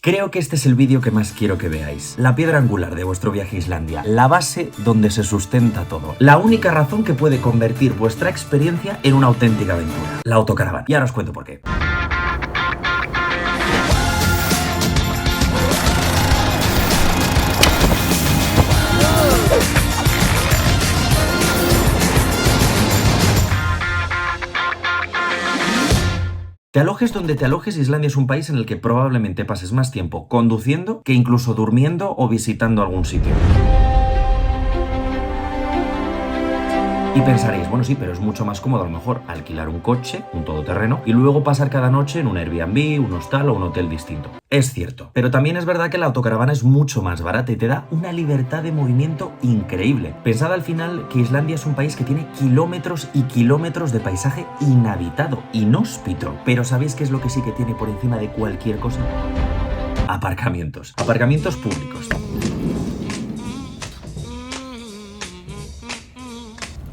Creo que este es el vídeo que más quiero que veáis. La piedra angular de vuestro viaje a Islandia. La base donde se sustenta todo. La única razón que puede convertir vuestra experiencia en una auténtica aventura. La autocaravana. Y ahora os cuento por qué. Te alojes donde te alojes, Islandia es un país en el que probablemente pases más tiempo conduciendo que incluso durmiendo o visitando algún sitio. Y pensaréis, bueno sí, pero es mucho más cómodo a lo mejor alquilar un coche, un todoterreno, y luego pasar cada noche en un Airbnb, un hostal o un hotel distinto. Es cierto, pero también es verdad que la autocaravana es mucho más barata y te da una libertad de movimiento increíble. Pensad al final que Islandia es un país que tiene kilómetros y kilómetros de paisaje inhabitado, inhóspito. Pero ¿sabéis qué es lo que sí que tiene por encima de cualquier cosa? Aparcamientos. Aparcamientos públicos.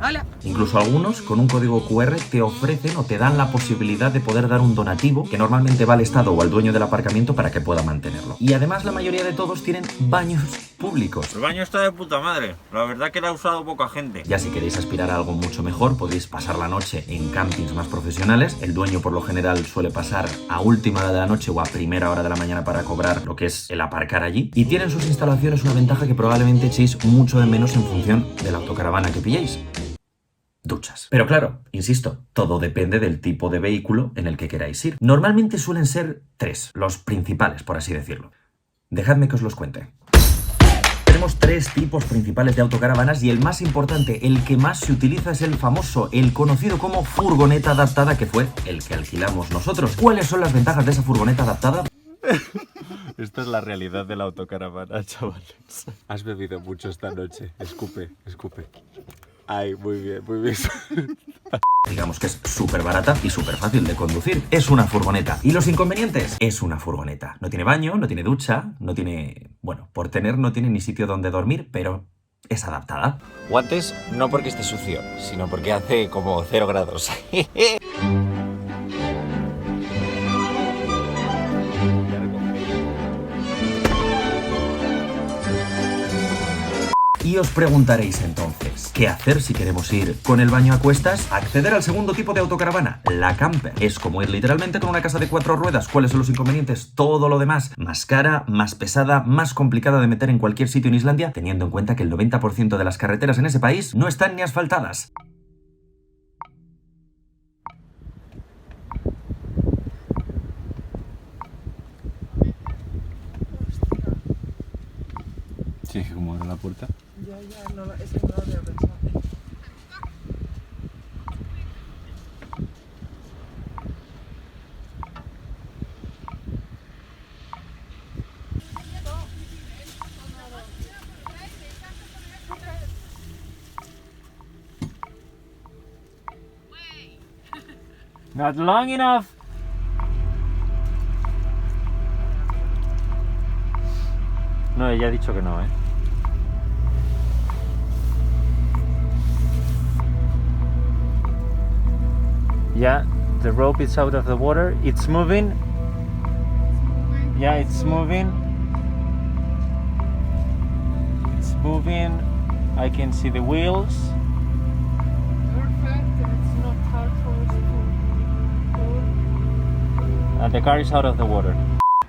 Hola. Incluso algunos con un código QR te ofrecen o te dan la posibilidad de poder dar un donativo que normalmente va al Estado o al dueño del aparcamiento para que pueda mantenerlo. Y además la mayoría de todos tienen baños públicos. El baño está de puta madre, la verdad que lo ha usado poca gente. Ya si queréis aspirar a algo mucho mejor, podéis pasar la noche en campings más profesionales. El dueño por lo general suele pasar a última hora de la noche o a primera hora de la mañana para cobrar lo que es el aparcar allí. Y tienen sus instalaciones una ventaja que probablemente echéis mucho de menos en función de la autocaravana que pilléis. Duchas. Pero claro, insisto, todo depende del tipo de vehículo en el que queráis ir. Normalmente suelen ser tres, los principales, por así decirlo. Dejadme que os los cuente. Tenemos tres tipos principales de autocaravanas y el más importante, el que más se utiliza es el famoso, el conocido como furgoneta adaptada, que fue el que alquilamos nosotros. ¿Cuáles son las ventajas de esa furgoneta adaptada? Esta es la realidad de la autocaravana, chavales. Has bebido mucho esta noche. Escupe, escupe. Ay, muy bien, muy bien. Digamos que es súper barata y súper fácil de conducir. Es una furgoneta. ¿Y los inconvenientes? Es una furgoneta. No tiene baño, no tiene ducha, no tiene... Bueno, por tener no tiene ni sitio donde dormir, pero es adaptada. Guantes no porque esté sucio, sino porque hace como 0 grados. Y os preguntaréis entonces, ¿qué hacer si queremos ir con el baño a cuestas? Acceder al segundo tipo de autocaravana, la camper. Es como ir literalmente con una casa de 4 ruedas. ¿Cuáles son los inconvenientes? Todo lo demás, más cara, más pesada, más complicada de meter en cualquier sitio en Islandia, teniendo en cuenta que el 90% de las carreteras en ese país no están ni asfaltadas. Sí, como abre la puerta. Ya, no, es que no lo había pensado. Not long enough. No, ella ha dicho que no, ¿eh? Yeah, the rope is out of the water. It's moving. Yeah, it's moving. It's moving. I can see the wheels. Perfect, it's not hard for us to... And the car is out of the water.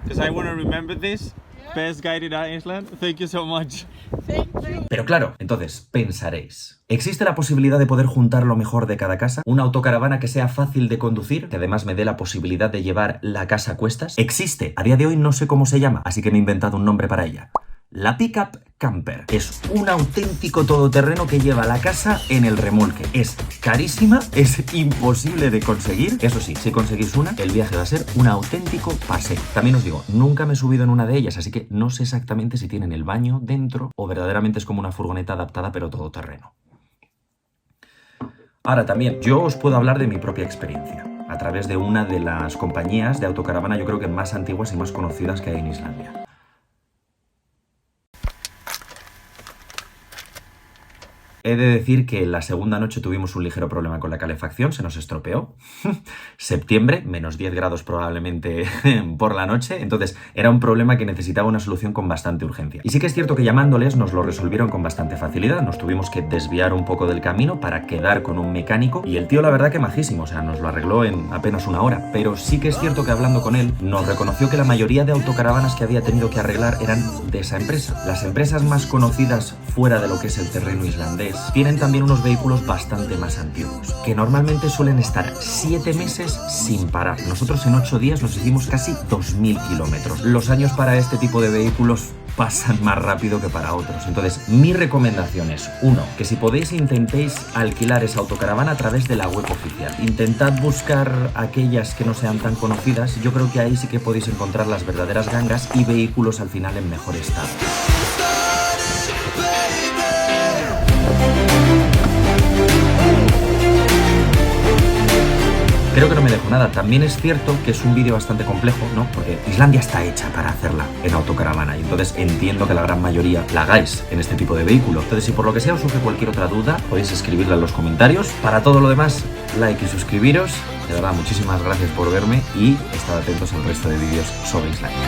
Because I want to remember this. Best guide in Iceland. Thank you so much. Thank you. Pero claro, entonces pensaréis, ¿existe la posibilidad de poder juntar lo mejor de cada casa? ¿Una autocaravana que sea fácil de conducir, que además me dé la posibilidad de llevar la casa a cuestas? Existe, a día de hoy no sé cómo se llama, así que me he inventado un nombre para ella. La Pickup Camper. Es un auténtico todoterreno que lleva la casa en el remolque. Es carísima, es imposible de conseguir. Eso sí, si conseguís una, el viaje va a ser un auténtico paseo. También os digo, nunca me he subido en una de ellas, así que no sé exactamente si tienen el baño dentro o verdaderamente es como una furgoneta adaptada pero todoterreno. Ahora también, yo os puedo hablar de mi propia experiencia a través de una de las compañías de autocaravana yo creo que más antiguas y más conocidas que hay en Islandia. He de decir que la segunda noche tuvimos un ligero problema con la calefacción, se nos estropeó. Septiembre, menos 10 grados probablemente por la noche, entonces era un problema que necesitaba una solución con bastante urgencia. Y sí que es cierto que llamándoles nos lo resolvieron con bastante facilidad, nos tuvimos que desviar un poco del camino para quedar con un mecánico y el tío la verdad que majísimo, o sea, nos lo arregló en apenas una hora, pero sí que es cierto que hablando con él nos reconoció que la mayoría de autocaravanas que había tenido que arreglar eran de esa empresa. Las empresas más conocidas fuera de lo que es el terreno islandés tienen también unos vehículos bastante más antiguos, que normalmente suelen estar 7 meses sin parar. Nosotros en 8 días nos hicimos casi 2000 kilómetros. Los años para este tipo de vehículos pasan más rápido que para otros. Entonces, mi recomendación es, 1, que si podéis intentéis alquilar esa autocaravana a través de la web oficial. Intentad buscar aquellas que no sean tan conocidas, yo creo que ahí sí que podéis encontrar las verdaderas gangas y vehículos al final en mejor estado. Creo que no me dejo nada. También es cierto que es un vídeo bastante complejo, ¿no? Porque Islandia está hecha para hacerla en autocaravana y entonces entiendo que la gran mayoría la hagáis en este tipo de vehículo. Entonces, si por lo que sea os surge cualquier otra duda, podéis escribirla en los comentarios. Para todo lo demás, like y suscribiros. De verdad, muchísimas gracias por verme y estad atentos al resto de vídeos sobre Islandia.